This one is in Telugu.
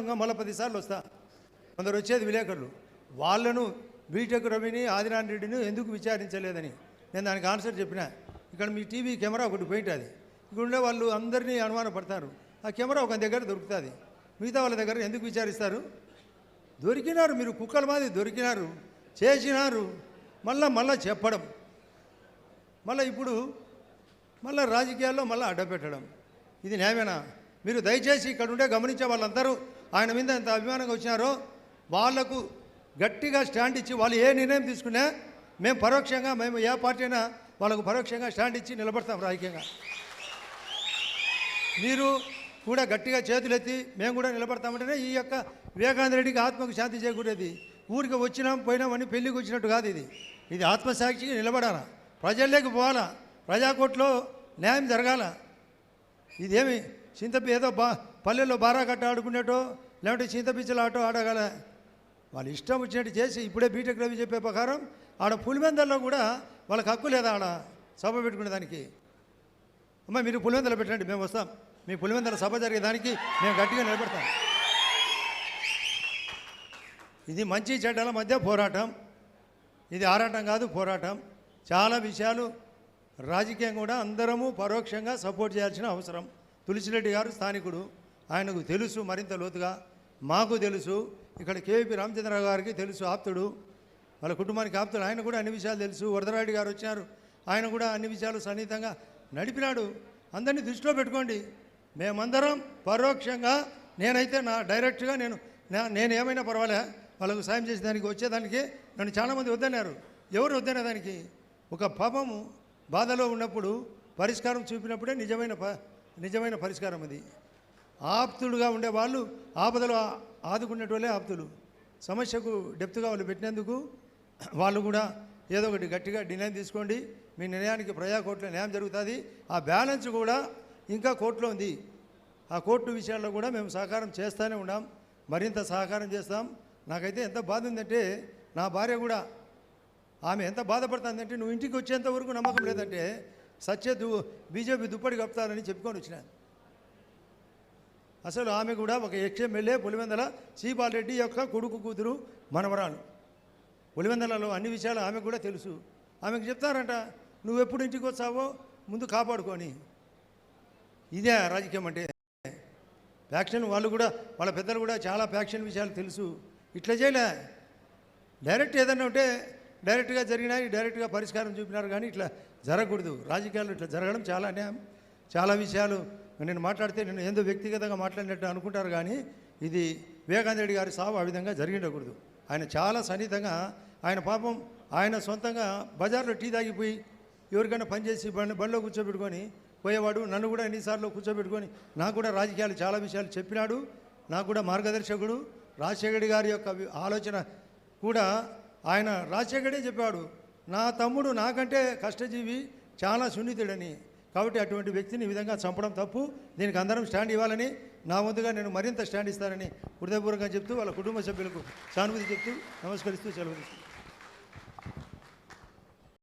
ఇంకా మళ్ళీ 10 సార్లు వస్తా. కొందరు వచ్చేది విలేకరులు, వాళ్ళను బీటెక్ రవిని ఆదినారాయణ రెడ్డిని ఎందుకు విచారించలేదని నేను దానికి ఆన్సర్ చెప్పిన. ఇక్కడ మీ టీవీ కెమెరా ఒకటి పోయింట్, అది ఇక్కడ ఉండే వాళ్ళు అందరినీ అనుమానపడతారు. ఆ కెమెరా ఒక దగ్గర దొరుకుతుంది, మిగతా వాళ్ళ దగ్గర ఎందుకు విచారిస్తారు? దొరికినారు, మీరు కుక్కల మాది దొరికినారు, చేసినారు, మళ్ళా చెప్పడం, మళ్ళీ ఇప్పుడు మళ్ళీ రాజకీయాల్లో మళ్ళీ అడ్డపెట్టడం, ఇది న్యాయమేనా? మీరు దయచేసి ఇక్కడ ఉండే గమనించే వాళ్ళందరూ ఆయన మీద ఎంత అభిమానంగా వచ్చినారో వాళ్లకు గట్టిగా స్టాండ్ ఇచ్చి, వాళ్ళు ఏ నిర్ణయం తీసుకున్నా మేము పరోక్షంగా, మేము ఏ పార్టీ అయినా వాళ్ళకు పరోక్షంగా స్టాండ్ ఇచ్చి నిలబడతాం రాజకీయంగా. మీరు కూడా గట్టిగా చేతులెత్తి మేము కూడా నిలబడతామంటేనే ఈ యొక్క వివేకానంద రెడ్డికి ఆత్మకు శాంతి చేకూరేది. ఊరికి వచ్చినాం పోయినామని పెళ్ళికి వచ్చినట్టు కాదు ఇది. ఇది ఆత్మసాక్షిగా నిలబడాలా, ప్రజల్లోకి పోవాలా, ప్రజాకోట్లో న్యాయం జరగాల. ఇదేమి ఏదో పల్లెల్లో బారా కట్ట ఆడుకునేటో లేదంటే చింతపిచ్చల ఆటో ఆడగల, వాళ్ళు ఇష్టం వచ్చినట్టు చేసి ఇప్పుడే బీటెక్ రవి చెప్పే ప్రకారం ఆడ పులివెందల్లో కూడా వాళ్ళకి హక్కు లేదా ఆడ సభ పెట్టుకునే దానికి. అమ్మ మీరు పులివెందలు పెట్టండి, మేము వస్తాం, మీ పులివెందల సభ జరిగేదానికి మేము గట్టిగా నిలబెడతాం. ఇది మంచి చెడ్డల మధ్య పోరాటం, ఇది ఆరాటం కాదు పోరాటం. చాలా విషయాలు రాజకీయం కూడా అందరము పరోక్షంగా సపోర్ట్ చేయాల్సిన అవసరం. తులసిరెడ్డి గారు స్థానికుడు, ఆయనకు తెలుసు మరింత లోతుగా, మాకు తెలుసు, ఇక్కడ కేవీపీ రామచంద్రరావు గారికి తెలుసు, ఆప్తుడు, వాళ్ళ కుటుంబానికి ఆప్తుడు, ఆయన కూడా అన్ని విషయాలు తెలుసు. వరదరాయుడు గారు వచ్చారు, ఆయన కూడా అన్ని విషయాలు సన్నిహితంగా నడిపినాడు. అందరినీ దృష్టిలో పెట్టుకోండి. మేమందరం పరోక్షంగా, నేనైతే నా డైరెక్ట్గా నేను ఏమైనా పర్వాలే వాళ్ళకు సాయం చేసేదానికి వచ్చేదానికి నన్ను చాలామంది వద్దన్నారు. ఎవరు వద్దనే దానికి? ఒక పాపము బాధలో ఉన్నప్పుడు పరిష్కారం చూపినప్పుడే నిజమైన పరిష్కారం అది. ఆప్తుడుగా ఉండే వాళ్ళు ఆపదలో ఆదుకునేట వాళ్ళే ఆప్తులు. సమస్యకు డెప్త్గా వాళ్ళు పెట్టినందుకు వాళ్ళు కూడా ఏదో ఒకటి గట్టిగా నిర్ణయం తీసుకోండి. మీ నిర్ణయానికి ప్రజాకోర్టులో న్యాయం జరుగుతుంది. ఆ బ్యాలెన్స్ కూడా ఇంకా కోర్టులో ఉంది. ఆ కోర్టు విషయాల్లో కూడా మేము సహకారం చేస్తూనే ఉన్నాం, మరింత సహకారం చేస్తాం. నాకైతే ఎంత బాధ ఉందంటే, నా భార్య కూడా ఆమె ఎంత బాధపడుతుందంటే, నువ్వు ఇంటికి వచ్చేంత వరకు నమ్మకం లేదంటే బీజేపీ దుప్పటి కప్పుతారని చెప్పుకొని వచ్చినాను. అసలు ఆమె కూడా ఒక ఎక్స్ఎమ్మెల్యే పులివెందల శ్రీపాల్ రెడ్డి యొక్క కొడుకు కూతురు మనవరాలు. పులివెందలలో అన్ని విషయాలు ఆమెకు కూడా తెలుసు. ఆమెకు చెప్తారంట, నువ్వు ఎప్పుడు ఇంటికి వచ్చావో ముందు కాపాడుకొని. ఇదే రాజకీయం అంటే. ఫ్యాక్షన్ వాళ్ళు కూడా, వాళ్ళ పెద్దలు కూడా చాలా ఫ్యాక్షన్ విషయాలు తెలుసు. ఇట్లా చేయలే, డైరెక్ట్ ఏదన్నా ఉంటే డైరెక్ట్గా జరిగినాయి, డైరెక్ట్గా పరిష్కారం చూపినారు. కానీ ఇట్లా జరగకూడదు. రాజకీయాల్లో ఇట్లా జరగడం చాలా అన్యాయం. చాలా విషయాలు నేను మాట్లాడితే నేను ఏందో వ్యక్తిగతంగా మాట్లాడినట్టు అనుకుంటారు. కానీ ఇది వివేకానంద రెడ్డి గారి సావు ఆ విధంగా జరిగిండకూడదు. ఆయన చాలా సన్నిహితంగా, ఆయన పాపం ఆయన సొంతంగా బజార్లో టీ తాగిపోయి ఎవరికైనా పనిచేసి బండిలో కూర్చోబెట్టుకొని పోయేవాడు. నన్ను కూడా ఎన్నిసార్లు కూర్చోబెట్టుకొని నాకు కూడా రాజకీయాలు చాలా విషయాలు చెప్పినాడు. నాకు కూడా మార్గదర్శకుడు. రాజశేఖర్ గారి యొక్క ఆలోచన కూడా ఆయన రాజశేఖరే చెప్పాడు, నా తమ్ముడు నాకంటే కష్టజీవి, చాలా సున్నితుడని. కాబట్టి అటువంటి వ్యక్తిని ఈ విధంగా చంపడం తప్పు. దీనికి అందరం స్టాండ్ ఇవ్వాలని, నా వంతుగా నేను మరింత స్టాండ్ ఇస్తానని హృదయపూర్వకంగా చెప్తూ వాళ్ళ కుటుంబ సభ్యులకు సానుభూతి చెప్తూ నమస్కరిస్తూ సెలవు.